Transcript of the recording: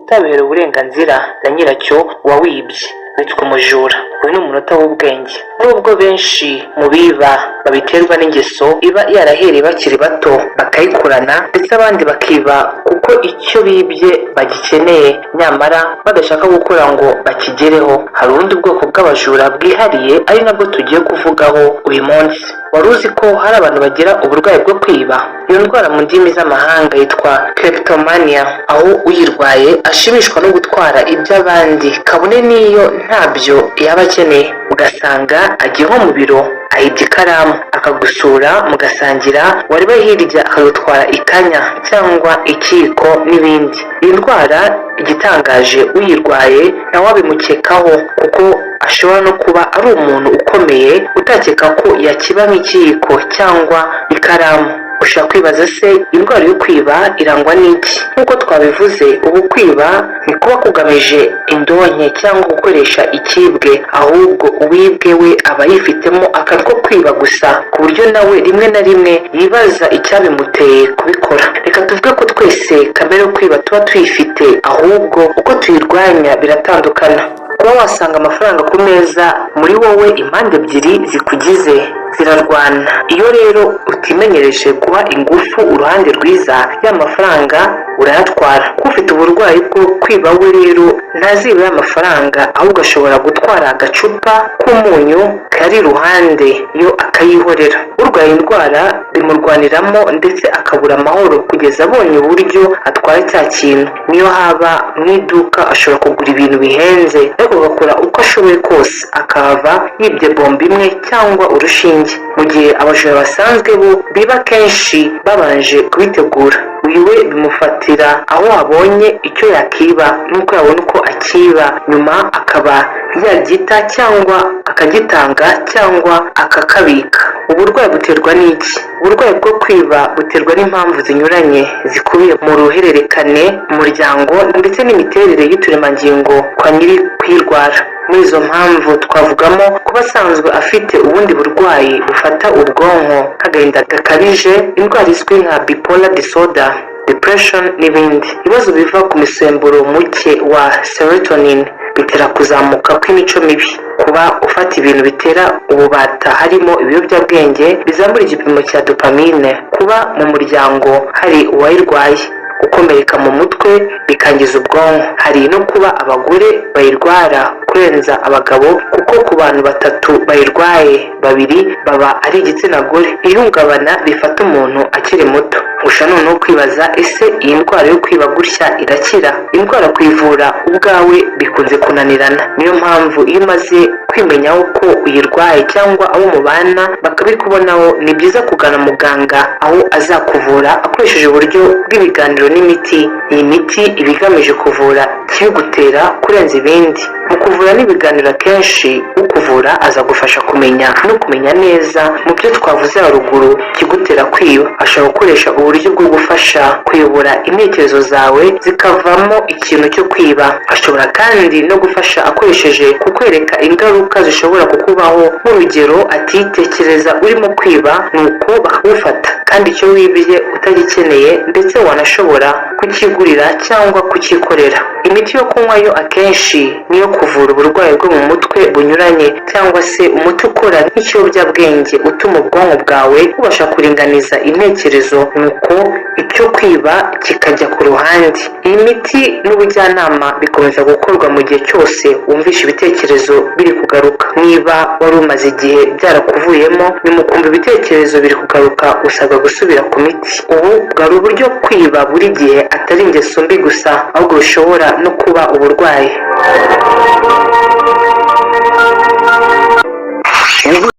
utabera uburenganzira na nyiracyo wawibye witwa umujura. Uyu ni umunota w'ubwenge. Nubwo benshi mu biba babiterwa n'ingeso iba yarahereye bakiri bato bakayikurana, ndetse abandi bakiba kuko icyo bibye bagikeneye nyamara badashaka gukora ngo bakigereho, hari ubundi bwoko bw'abajura bwihariye ari nabwo tugiye kuvugaho uyu munsi. Wari uzi ko hari abantu bagira uburwayi bwo kwiba? Iyo ndwara mu ndimi z'amahanga yitwa kleptomania, aho uyirwaye ashimishwa no gutwara iby'abandi kabone n'iyo ntabyo yaba akeneye. Ugasanga agiye nko mu biro ahibye ikaramu akagusura mugasangira, wareba hirya akagutwara ikanya cyangwa ikiko n'ibindi. Iyi ndwara igitangaje uyirwaye ntawabimukekaho kuko ashobora no kuba ari umuntu ukomeye utakeka ko yakiba nk'ikiyiko cyangwa ikaramu. Ushobora kwibaza se indwara yo kwiba irangwa n'iki? Nk'uko twabivuze, ubu kwiba ntikuba kugamije indonke cyangwa gukoresha ikibwe, ahubwo uwibwe we aba yifitemo akantu ko kwiba gusa, ku buryo nawe rimwe na rimwe yibaza icyabimuteye kubikora. Reka tuvuge ko twese kamere yo kwiba tuba tuyifite, ahubwo uko tuyirwanya biratandukana. Kuba wasanga amafaranga ku meza, muri wowe impande ebyiri zikugize zirarwana. Iyo rero utimenyereje guha ingufu uruhande rwiza, ya mafaranga urayatwara. Ufite uburwayi bwo kwiba we rero ntaziba ya mafaranga, ahubwo ashobora gutwara agacupa k'umunyu kari iruhande yo akayihorera. Urwaye indwara bimurwaniramo ndetse akabura amahoro kugeza abonye uburyo atwara cya kintu. Niyo haba mu iduka ashobora kugura ibintu bihenze, ariko agakora uko ashoboye kose akahava yibye bombo imwe cyangwa urushinge, mu gihe abajura basanzwe bo biba kenshi babanje kubitegura. Uyu we bimufatira aho abonye icyo yakiba nuko yabona uko akiba, nyuma akaba yagita cyangwa akagitanga cyangwa akakabika. Uburwayi buterwa n'iki? Uburwayi bwo kwiba buterwa n'impamvu zinyuranye zikubiye mu ruhererekane mu muryango ndetse n'imiterere y'uturemangingo kwa nyiri kwirwara. Muri izo mpamvu twavugamo kuba asanzwe afite ubundi burwayi bufata ubwonko nk'agahinda gakabije, indwara izwi nka bipolar disorder, depression n'ibindi. Ibibazo biva ku misemburo muke wa serotonin bitera kuzamuka kw'imico mibi. Kuba ufata ibintu bitera ububata harimo ibiyobyabwenge bizamura igipimo cya dopamine. Kuba mu muryango hari uwayirwaye, gukomereka mu mutwe bikangiza ubwonko. Hari no kuba abagore bayirwara kurenza abagabo, kuko ku bantu 3 bayirwaye 2 baba ari igitsina gore. Ihungabana rifata umuntu akiri muto. Gusa noneho kwibaza, ese iyi ndwara yo kwiba gutya irakira? Indwara kuyivura ubwawe bikunze kunanirana. Niyo mpamvu iyo umaze kwimenya uko uyirwaye cyangwa abo mubana bakabikubonaho, ni byiza kugana muganga aho azakuvura akoresheje uburyo bw'ibiganiro n'imiti. Iyi miti iba igamije kuvura ikigutera kurenza ibindi. Mu kuvura n'ibiganiro akenshi ukuvura azagufasha kumenya neza mu byo twavuze haruguru ikigutera kwiba. Ashobora gukoresha uburyo bwo gufasha kuyobora intekerezo zawe zikavamo ikintu cyo kwiba. Ashobora kandi no gufasha akoresheje kukwereka ingaruka zishobora kukubaho, nk'urugero ati tekereza urimo kwiba nuko bakagufata kandi icyo wibye utagikeneye, ndetse wanashobora kukigurira cyangwa kukikorera. Imiti yo kunywa yo akenshi niyo kuvura uburwayi bwo mu mutwe bunyuranye, cyangwa se umuti ukora nk'ikiyobyabwenge utuma ubwonko bwawe bubasha kuringaniza intekerezo, nuko icyo kwiba kikajya ku ruhande. Iyi miti n'ubujyanama bikomeza gukorwa mu gihe cyose wumvisha ibitekerezo biri kugaruka. Niba wari umaze igihe byarakuvuyemo nyuma ukumva ibitekerezo biri kugaruka, usabwa gusubira ku miti. Ubu bwari uburyo kwiba buri gihe atari ingeso mbi gusa, ahubwo bishobora no kuba uburwayi.